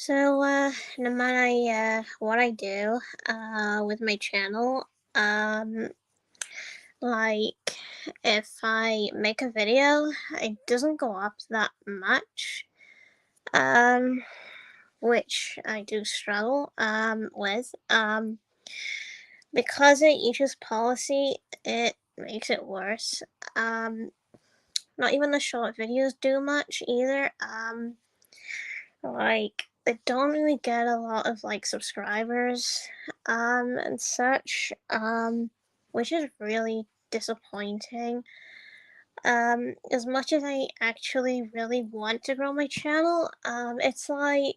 No matter what I do with my channel, like if I make a video, it doesn't go up that much, um, which I do struggle with. Because of YouTube's policy, it makes it worse. Um, Not even the short videos do much either. Like they don't really get a lot of like subscribers and such, which is really disappointing. As much as I actually really want to grow my channel, it's like,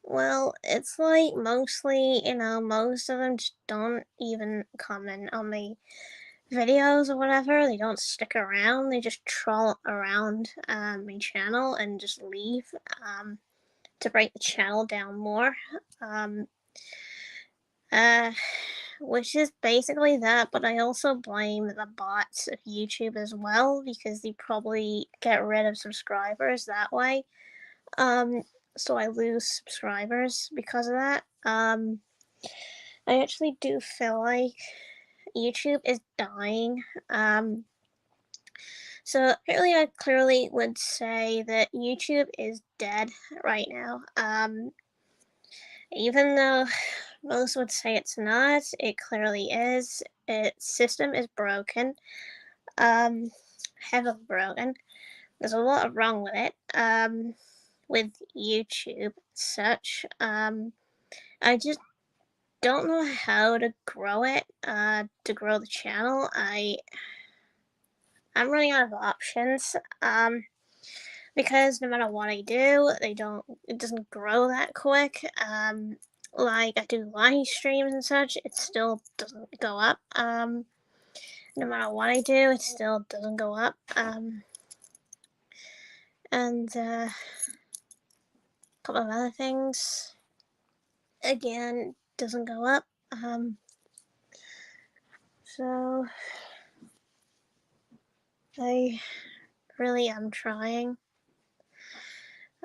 well, it's like mostly, most of them just don't even comment on my videos or whatever. They don't stick around. They just troll around my channel and just leave to break the channel down more. Um, uh, which is basically that, but I also blame the bots of YouTube as well because they probably get rid of subscribers that way. Um, so I lose subscribers because of that. I actually do feel like YouTube is dying. So really, I clearly would say that YouTube is dead right now. Even though most would say it's not, it clearly is. Its system is broken, heavily broken. There's a lot wrong with it, with YouTube such. I just don't know how to grow it, to grow the channel. I'm running out of options, because no matter what I do, it doesn't grow that quick. Like I do live streams and such, it still doesn't go up. No matter what I do, it still doesn't go up. And a couple of other things, again, doesn't go up. So I really am trying.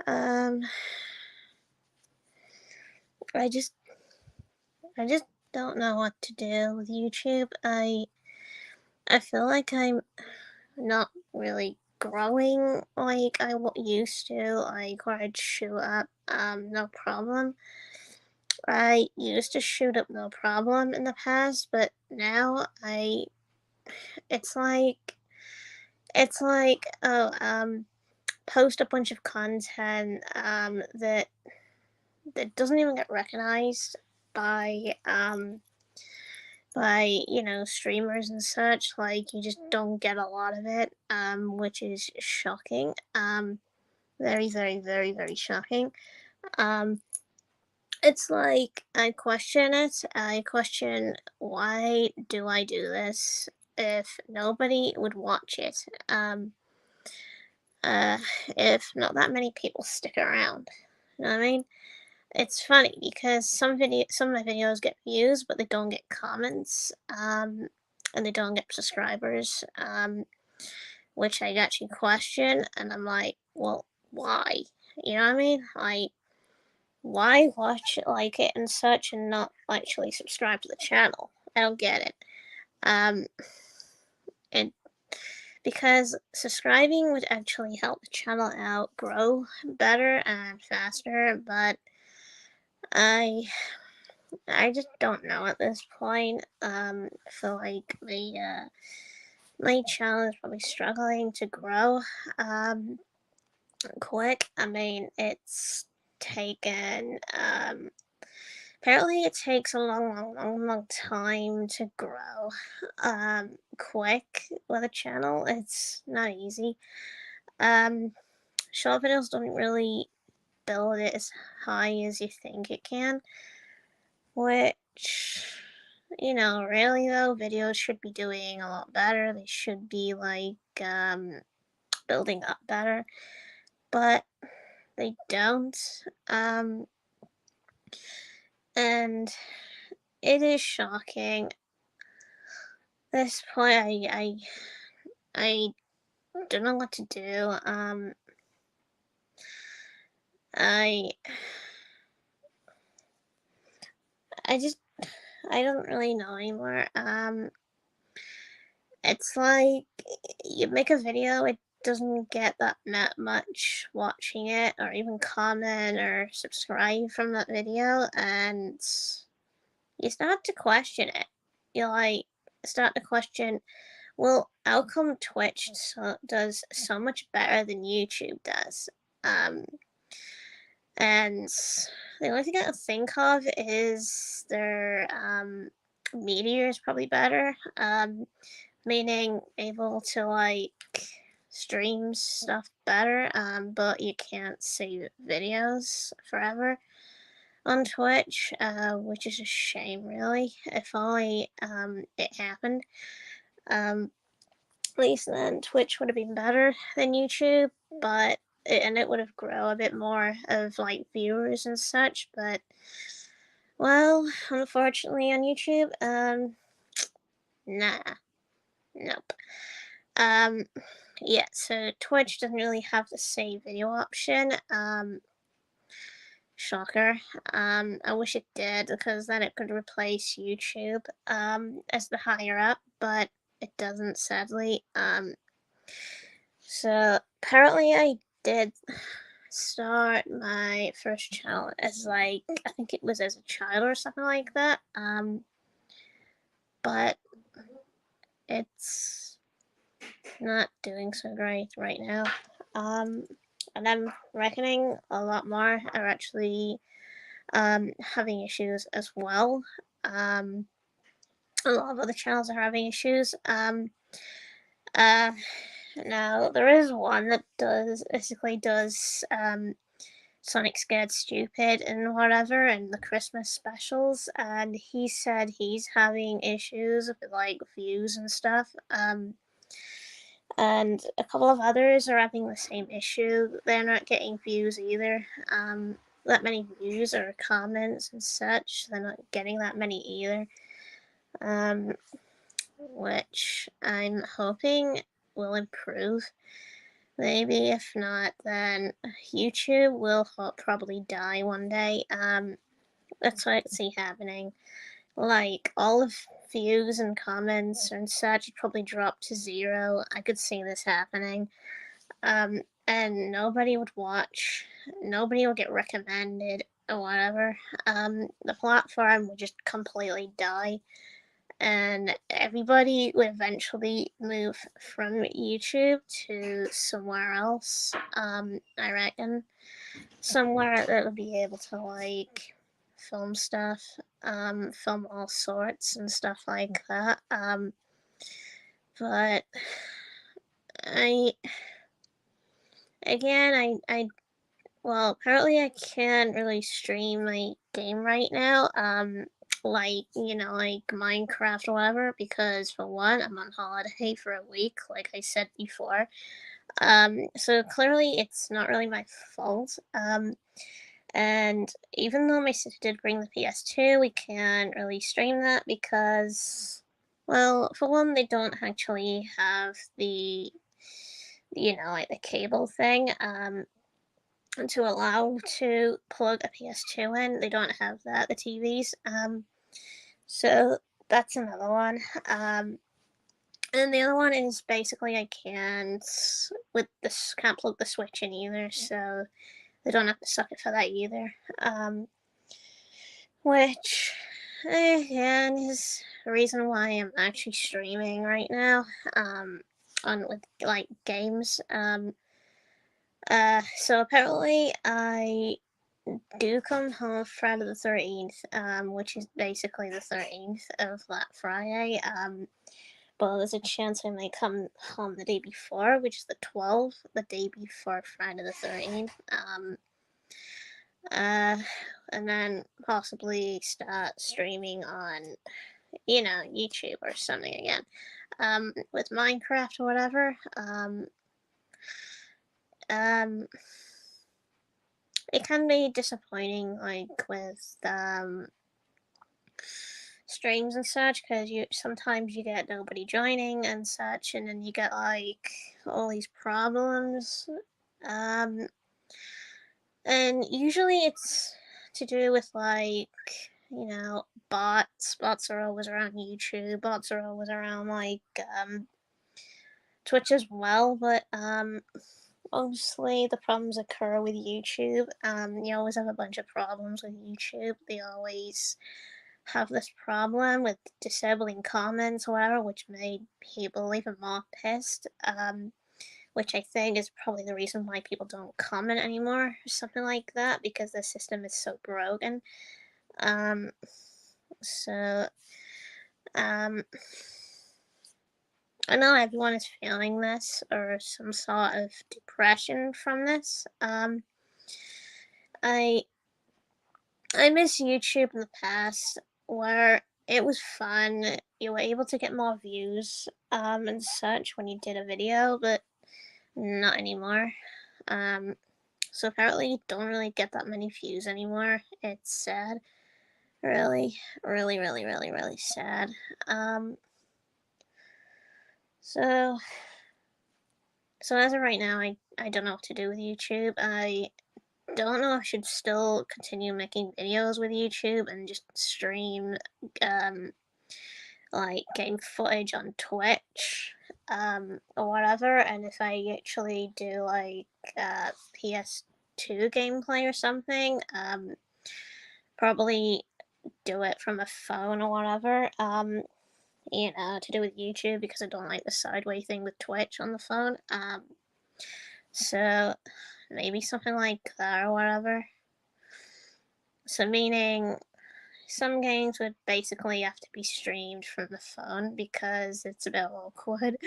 Um, I just I just don't know what to do with YouTube. I feel like I'm not really growing like I used to, like where I'd shoot up no problem. I used to shoot up no problem in the past, but now it's like it's like post a bunch of content that doesn't even get recognized by streamers and such. Like you just don't get a lot of it, which is shocking. Very, very, very, very shocking. Um, it's like I question it. I question, why do I do this if nobody would watch it? Uh, if not that many people stick around. You know what I mean? It's funny because some of my videos get views, but they don't get comments, and they don't get subscribers, which I actually question, and I'm like, well, why? You know what I mean? Like, why watch it, like it, and such, and not actually subscribe to the channel? I don't get it. Um, and because subscribing would actually help the channel out grow better and faster, but I I just don't know at this point. I feel like my channel is probably struggling to grow quick. I mean, it's taken apparently it takes a long, long, long, long time to grow quick with a channel. It's not easy. Um, Short videos don't really build it as high as you think it can, which, really though, videos should be doing a lot better. They should be like building up better, but they don't. Um, and it is shocking. At this point, I don't know what to do. I I just I don't really know anymore. It's like you make a video, it doesn't get that much watching it, or even comment or subscribe from that video, and you start to question it. You like start to question, well, how come Twitch does so much better than YouTube does? Um, and the only thing I can think of is their media is probably better. Meaning able to like stream stuff better, but you can't save videos forever on Twitch, which is a shame, really. If only it happened. At least then Twitch would have been better than YouTube, but and it would have grown a bit more of like viewers and such. But well, unfortunately on YouTube, nah, nope. Um, yeah, so Twitch doesn't really have the save video option. Shocker. I wish it did because then it could replace YouTube as the higher up, but it doesn't, sadly. So apparently I did start my first channel as like I think it was as a child or something like that. But it's not doing so great right now. And I'm reckoning a lot more are actually having issues as well. A lot of other channels are having issues. Uh, Now there is one that does Sonic Scared Stupid and whatever, and the Christmas specials, and he said he's having issues with like views and stuff. And a couple of others are having the same issue. They're not getting views either. That many views or comments and such. They're not getting that many either. Which I'm hoping will improve. Maybe if not, then YouTube will probably die one day. That's what I can see happening. Like all of views and comments and such would probably drop to zero. I could see this happening. And nobody would watch. Nobody will get recommended or whatever. The platform would just completely die, and everybody would eventually move from YouTube to somewhere else. I reckon somewhere that would be able to like film stuff, film all sorts and stuff like that. But I again I well, apparently I can't really stream my game right now. Like, like Minecraft or whatever, because for one, I'm on holiday for a week, like I said before. So clearly it's not really my fault. And even though my sister did bring the PS2, we can't really stream that because, well, for one, they don't actually have the, like the cable thing. To allow to plug a PS2 in. They don't have that, the TVs. So that's another one. And the other one is basically I can't can't plug the Switch in either, so they don't have to suck it for that either. Which again is the reason why I'm actually streaming right now. On with like games. So apparently I do come home Friday the 13th, which is basically the 13th of that Friday. But there's a chance I may come home the day before, which is the 12th, the day before Friday the 13th. Uh, and then possibly start streaming on, YouTube or something again. With Minecraft or whatever. Um, it can be disappointing, like with streams and such, because you sometimes you get nobody joining and such, and then you get like all these problems. Um, And usually it's to do with like, bots. Bots are always around YouTube. Bots are always around like Twitch as well, but mostly the problems occur with YouTube. You always have a bunch of problems with YouTube. They always have this problem with disabling comments or whatever, which made people even more pissed. Which I think is probably the reason why people don't comment anymore, or something like that, because the system is so broken. Um, so, um, I know everyone is feeling this or some sort of depression from this. I I miss YouTube in the past where it was fun. You were able to get more views and such when you did a video, but not anymore. Um, so apparently you don't really get that many views anymore. It's sad. Really, really, really, really, really sad. Um, so so as of right now, I don't know what to do with YouTube. I don't know if I should still continue making videos with YouTube and just stream um like game footage on Twitch or whatever, and if I actually do like PS2 gameplay or something, probably do it from a phone or whatever. To do with YouTube because I don't like the sideway thing with Twitch on the phone. So maybe something like that or whatever. So meaning some games would basically have to be streamed from the phone because it's a bit awkward.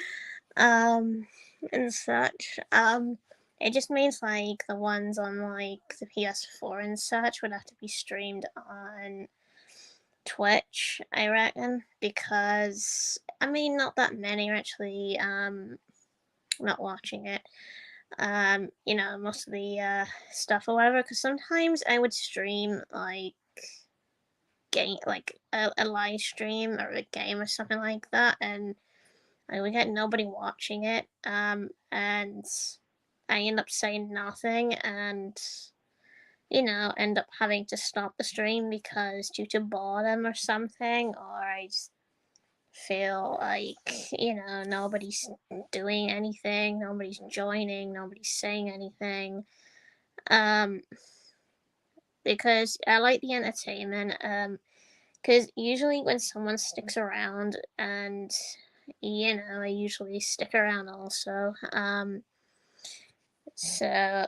Um, and such. It just means like the ones on like the PS4 and such would have to be streamed on Twitch, I reckon, because I mean, not that many are actually not watching it. Most of the stuff or whatever. Because sometimes I would stream like game, like a live stream or a game or something like that, and I would get nobody watching it. And I end up saying nothing, and end up having to stop the stream because due to boredom or something, or I just feel like, nobody's doing anything, nobody's joining, nobody's saying anything. Um, because I like the entertainment. Because usually when someone sticks around, and I usually stick around also. So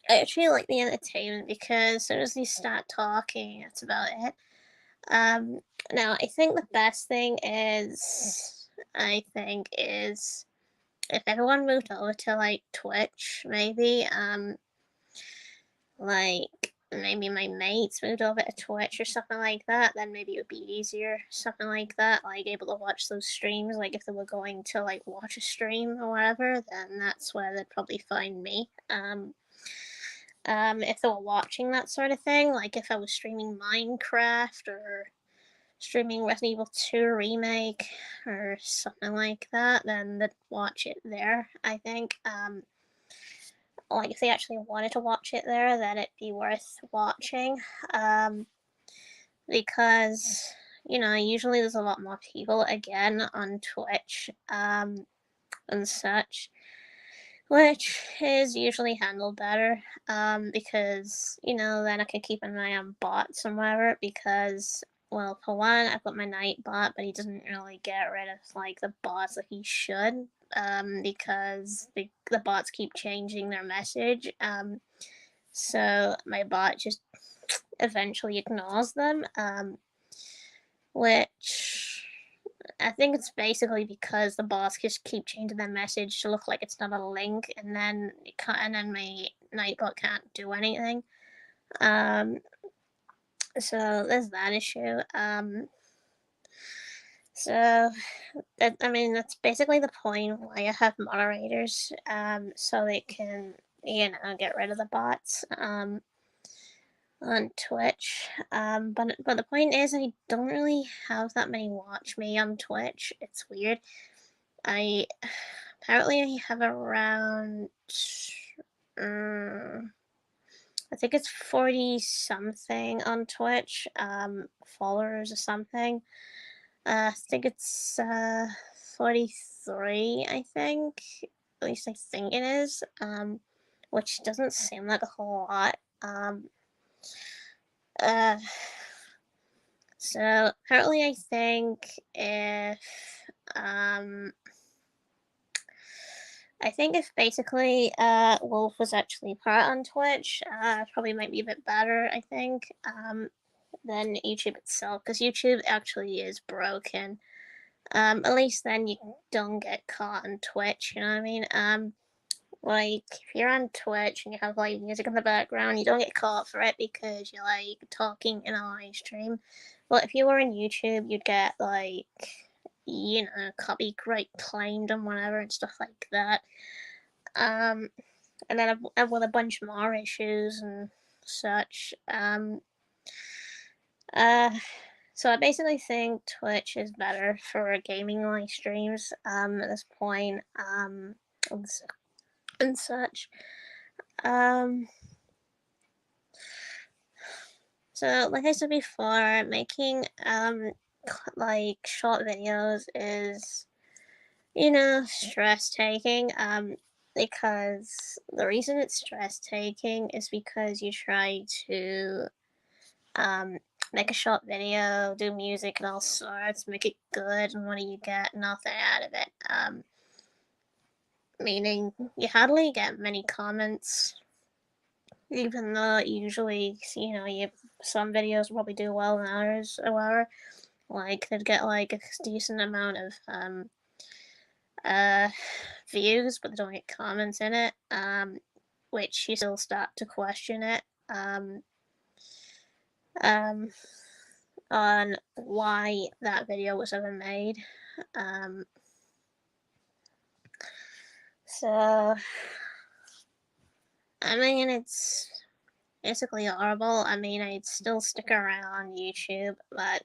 I actually like the entertainment because as soon as they start talking, that's about it. Um, Now I think the best thing is if everyone moved over to like Twitch, maybe like maybe my mates moved over to Twitch or something like that, then maybe it would be easier. Something like that, like able to watch those streams. Like if they were going to like watch a stream or whatever, then that's where they'd probably find me. If they were watching that sort of thing, like if I was streaming Minecraft or streaming Resident Evil 2 remake or something like that, then they'd watch it there. I think. Like if they actually wanted to watch it there, then it'd be worth watching. Um, because usually there's a lot more people again on Twitch and such, which is usually handled better. Because then I can keep an eye on bots and whatever. Because well, for one, I've got my night bot, but he doesn't really get rid of like the bots that he should. Because the bots keep changing their message. So my bot just eventually ignores them. Which I think it's basically because the bots just keep changing their message to look like it's not a link, and then my Nightbot can't do anything. So there's that issue. So I mean that's basically the point why I have moderators, so they can get rid of the bots. On Twitch. But the point is, I don't really have that many watch me on Twitch. It's weird. I apparently I have around I think it's 40 something on Twitch, followers or something. I think it's 43, I think. At least I think it is. Which doesn't seem like a whole lot. Uh, so apparently I think um, if basically Wolf was actually part on Twitch, probably might be a bit better, I think, than YouTube itself, because YouTube actually is broken. At least then you don't get caught on Twitch, you know what I mean? Like, if you're on Twitch and you have, like, music in the background, you don't get caught for it because you're, like, talking in a live stream. But if you were on YouTube, you'd get, like, copyright claimed and whatever and stuff like that. Um, and then with a bunch more issues and such. Uh, so I basically think Twitch is better for gaming live streams, at this point, and such. Um, so like I said before, making, like, short videos is, stress taking, because the reason it's stress taking is because you try to, um, make a short video, do music and all sorts, make it good, and what do you get? Nothing out of it. Meaning you hardly get many comments, even though usually, some videos probably do well than others, however. Like, they'd get, like, a decent amount of, uh, views, but they don't get comments in it, which you still start to question it, um, on why that video was ever made. Um, so, I mean, it's basically horrible. I mean, I'd still stick around on YouTube, but,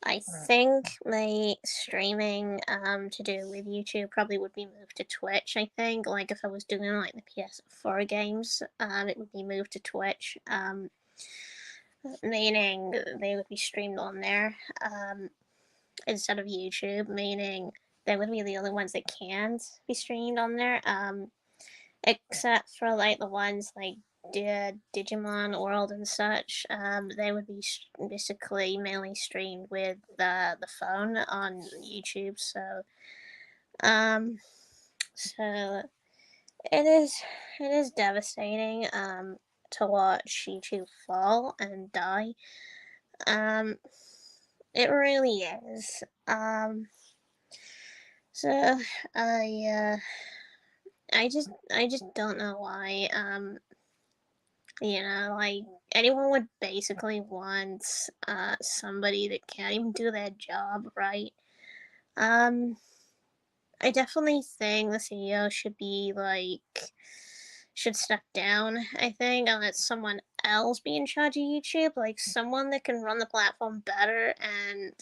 I think my streaming to do with YouTube probably would be moved to Twitch. I think, like, if I was doing like the PS4 games, it would be moved to Twitch. Meaning they would be streamed on there, instead of YouTube. Meaning they would be the only ones that can be streamed on there. Except for like the ones like Digimon World and such, they would be basically mainly streamed with the phone on YouTube. Um, so it is devastating to watch YouTube fall and die. Um, it really is. So I I just don't know why. Like, anyone would basically want somebody that can't even do their job right. Um, I definitely think the CEO should step down, I think, and let someone else be in charge of YouTube, like someone that can run the platform better and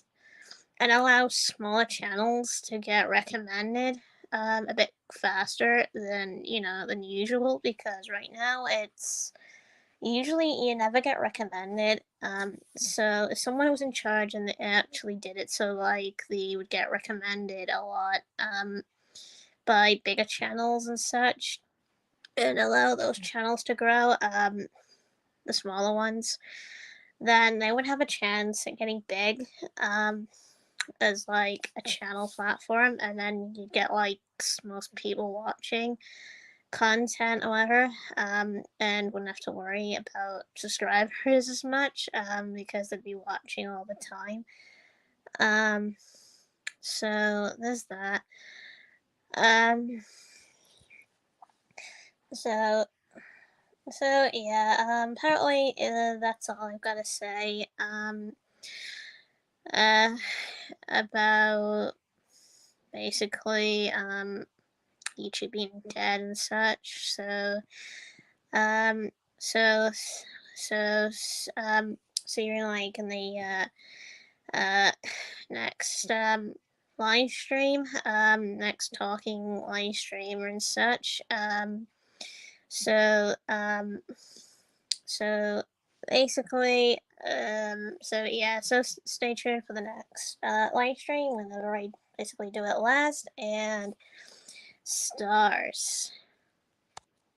allow smaller channels to get recommended a bit faster than usual, because right now it's usually you never get recommended. So if someone was in charge and they actually did it so like they would get recommended a lot by bigger channels and such, and allow those channels to grow, the smaller ones, then they would have a chance at getting big, as like a channel platform, and then you get like most people watching content or whatever, and wouldn't have to worry about subscribers as much, because they'd be watching all the time. So there's that. Um, so yeah. Apparently, that's all I've got to say. Uh, about basically YouTube being dead and such. Um, so, so, so you're like in the next live stream, next talking live stream and such. So, so basically, so yeah, so stay tuned for the next live stream whenever I basically do it last. And stars.